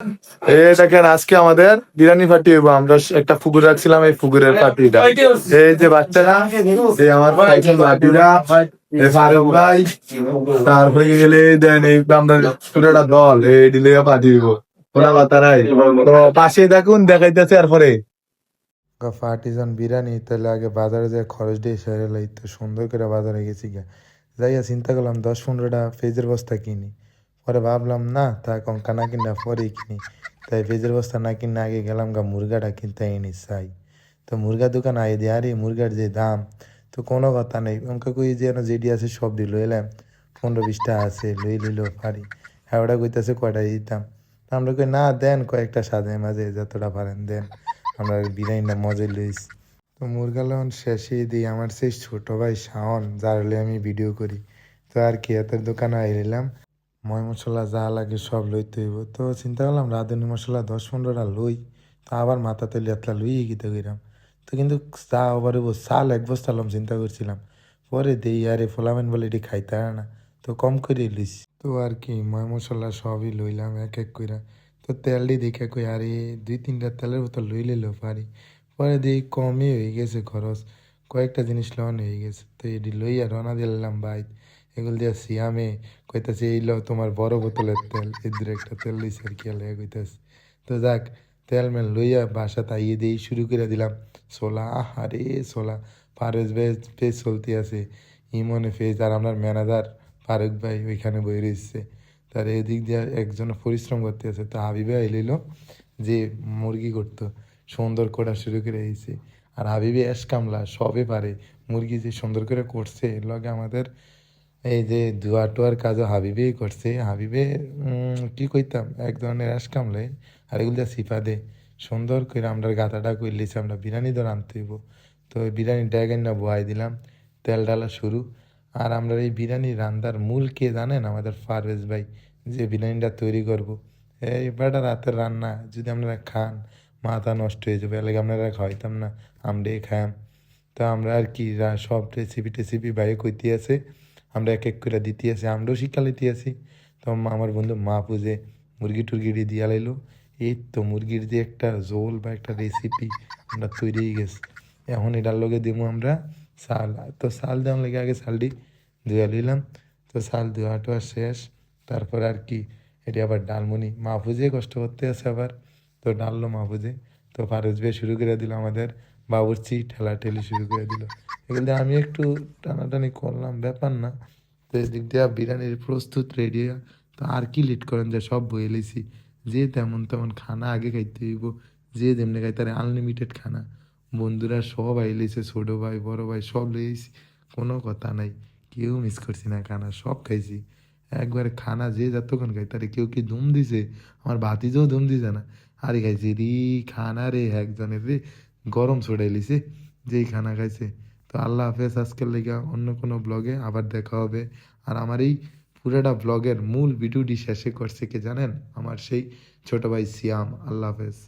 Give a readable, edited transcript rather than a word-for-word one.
এই দেখেন আজকে আমাদের বিরিয়ানি পার্টি হইব। আমরা একটা পুকুর রাখছিলাম, এই পুকুরের পার্টিটা। এই যে বাচ্চারা, এই আমার পার্টিরা, এই ফারুক ভাই, তারপরে গেলে দেন এই আমরা পুরোটা দল এই দিলে পার্টি হইব। ওরা কথা নাই তো পাশে দেখুন দেখাইতেছে। এরপরে পার্টিজান বিরিয়ানি তাহলে আগে বাজারে যায় খরচ দিয়ে সেরে লাই, তো সুন্দর করে বাজারে গেছি গা, যাইয়া চিন্তা করলাম 10-15টা পেঁয়াজের বস্তা কিনি। পরে ভাবলাম না তা কঙ্কা না কিনা পরেই কিনি, তাই পেঁয়াজের বস্তা না কিনে আগে গেলাম গা মুরগাটা কিনতে এনে চাই। তো মুরগা দোকান আই দিয়ে আরে মুরগার যে দাম, তো কোনো কথা নেই, অঙ্কা কই যেন যেটি আছে সব দিল এলাম। 15-20টা আছে লই লিল পারি। হ্যাঁ ওটা কইতাছে কয়টা দিতাম, আমরা কই না দেন কয়েকটা সাজে মাঝে যতটা পারেন দেন, আমরা বিরিয়ানিটা মজাই লইছি। তো মুরগা লন শেষে দিই আমার সেই ছোট ভাই শাওন, যার হলে আমি ভিডিও করি। তো আর কি এতের দোকানে আইলাম, ময় মশলা যা লাগে সব লইতে হইব। তো চিন্তা করলাম রাঁধুনি মশলা 10-15টা লই, তো আবার মাথা তেলি এতলা লইয়ে গিতে গেলাম। তো কিন্তু চা আবার চাল 1 বস্তা লম চিন্তা করছিলাম, পরে দেই আরে ফোলামেন বলে এটি খাইতে হয় না, তো কম করে লইছি। তো আর কি ময় মশলা সবই লইলাম এক এক কইরা। তো তেল দিয়ে দেখে কই আরে 2-3টা তেলের বোতল লই লইলেও পারি। পরে দেখি কমই হয়ে গেছে খরচ, কয়েকটা জিনিস লন হয়ে গেছে। তো এটি লইয়া রওনা দিলাম বাইক, এগুলো দিয়া সিয়ামে কইতাছে এই লো তোমার বড় বোতলের তেল, এদের একটা তেল লইছে আর কি আলাদা কইতাছে। তো যাক তেল মেল লইয়া বাসা তাইয়ে দিয়ে শুরু করে দিলাম ছোলা। আরে ছোলা পারভেজ ভাই পেজ চলতে আছে, ইমনে পেজ, আর আপনার ম্যানেজার ফারুক ভাই ওইখানে বই রয়েছে। তার এদিক দিয়ে একজন পরিশ্রম করতে আছে। তো হাবিবে এলিল যে মুরগি করতো, সুন্দর করা শুরু করে দিয়েছে। আর হাবিবে এস কামলা সবে পারে, মুরগি যে সুন্দর করে করছে লগে আমাদের এই যে ধোয়া টোয়ার কাজও হাবিবেই করছে। হাবিবে কি কইতাম এক ধরনের অ্যাশ কামলে, আর এগুলো দিয়ে সিফা দে সুন্দর করে আমরা গাতাটা করলিছি। আমরা বিরিয়ানি তো রাঁধতে হইব, তো ওই বিরিয়ানি ড্যাগেন না বহাই দিলাম, তেল ডালা শুরু। আর আমরা এই বিরিয়ানি রান্নার মূল কে জানেন? আমাদের ফারভেজ ভাই, যে বিরিয়ানিটা তৈরি করব। এই বেটা রাতের রান্না যদি আপনারা খান মাথা নষ্ট হয়ে যাবে, এলাকা আপনারা খাওয়াইতাম না, আমরাই খায়াম। তো আমরা আর কি সব রেসিপি টেসিপি বাইরে কইতে আছে, আমরা এক এক করে দিতে আছি, আমরাও শিক্ষা লইতে আছি। তো আমার বন্ধু মা পুজে মুরগি টুরগিটি দিয়া লাইলো। এই তো মুরগির যে একটা ঝোল বা একটা রেসিপি আমরা তৈরি হয়ে গেছে। এখন এটার লগে দিব আমরা চাল। তো চাল দেওয়ার লেগে আগে চালটি ধুয়া নিলাম। তো চাল ধোয়াটা শেষ, তারপর আর কি এটি আবার ডালমুনি মাহফুজে কষ্ট করতে আছে আবার, তো ডাললো মাহফুজে। তো ফারুজ ভাই শুরু করে দিল আমাদের বাবুর্চি ঠেলাঠেলি শুরু করে দিল। এগুলো দিয়ে আমি একটু টানাটানি করলাম, ব্যাপার না। তো এদিক দিয়ে বিরিয়ানির প্রস্তুত রেডি। তো আর কি লেট করেন, যে সব বয়ে লেছি, যে তেমন তেমন খানা আগে খাইতে হইব, যে যেমনি খাইতে পারে আনলিমিটেড খানা। বন্ধুরা সব আইলেছে, ছোটো ভাই বড় ভাই সব লইছি, কোনো কথা নাই, কেউ মিস করছি না, খানা সব খাইছি একবারে। খানা যে যতক্ষণ খাই তারে কেউ কি ধুম দিছে, আমার ভাতিজেও ধুম দিছে না, আরে খাইছি রি খানা রে একজনের রে গরম ছড়াই লিছে যেই খানা খাইছে। তো আল্লাহ হাফেজ, আজকের লেগে অন্য কোনো ব্লগে আবার দেখা হবে। আর আমার এই পুরোটা ব্লগের মূল ভিডিওটি শেষে করছে কে জানেন? আমার সেই ছোট ভাই সিয়াম। আল্লাহ হাফেজ।